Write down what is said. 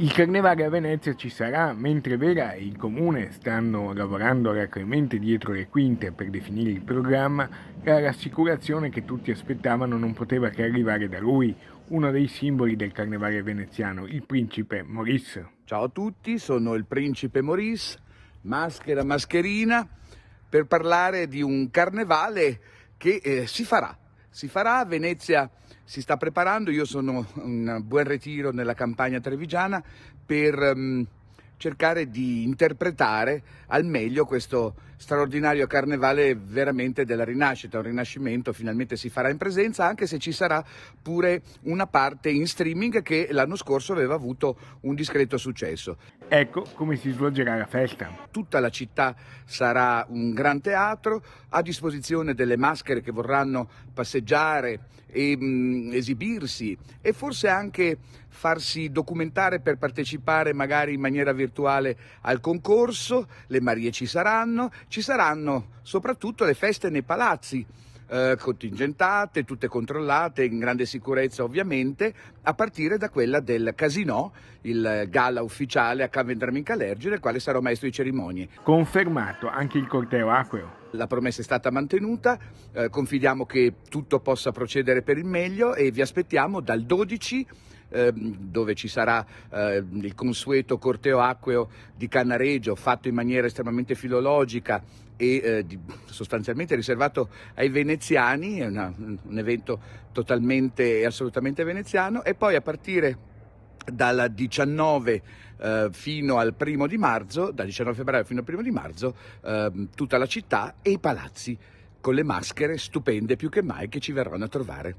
Il carnevale a Venezia ci sarà, mentre Vera e il comune stanno lavorando alacremente dietro le quinte per definire il programma, la rassicurazione che tutti aspettavano non poteva che arrivare da lui, uno dei simboli del carnevale veneziano, il principe Maurice. Ciao a tutti, sono il principe Maurice, maschera, mascherina, per parlare di un carnevale che si farà a Venezia, si sta preparando. Io sono in buon ritiro nella campagna trevigiana per cercare di interpretare al meglio questo straordinario carnevale veramente della rinascita, un rinascimento. Finalmente si farà in presenza, anche se ci sarà pure una parte in streaming che l'anno scorso aveva avuto un discreto successo. Ecco come si svolgerà la festa. Tutta la città sarà un gran teatro, a disposizione delle maschere che vorranno passeggiare e esibirsi e forse anche farsi documentare per partecipare magari in maniera virtuale al concorso. Le Marie ci saranno soprattutto le feste nei palazzi, contingentate, tutte controllate, in grande sicurezza ovviamente, a partire da quella del Casinò, il gala ufficiale a Can Vendramin Calergi, del quale sarò maestro di cerimonie. Confermato anche il corteo acqueo. La promessa è stata mantenuta, confidiamo che tutto possa procedere per il meglio e vi aspettiamo dal 12, dove ci sarà il consueto corteo acqueo di Cannaregio, fatto in maniera estremamente filologica e sostanzialmente riservato ai veneziani. È un evento totalmente e assolutamente veneziano, e poi a partire dal 19 fino al 1° di marzo, dal 19 febbraio fino al 1° di marzo, tutta la città e i palazzi con le maschere stupende più che mai che ci verranno a trovare.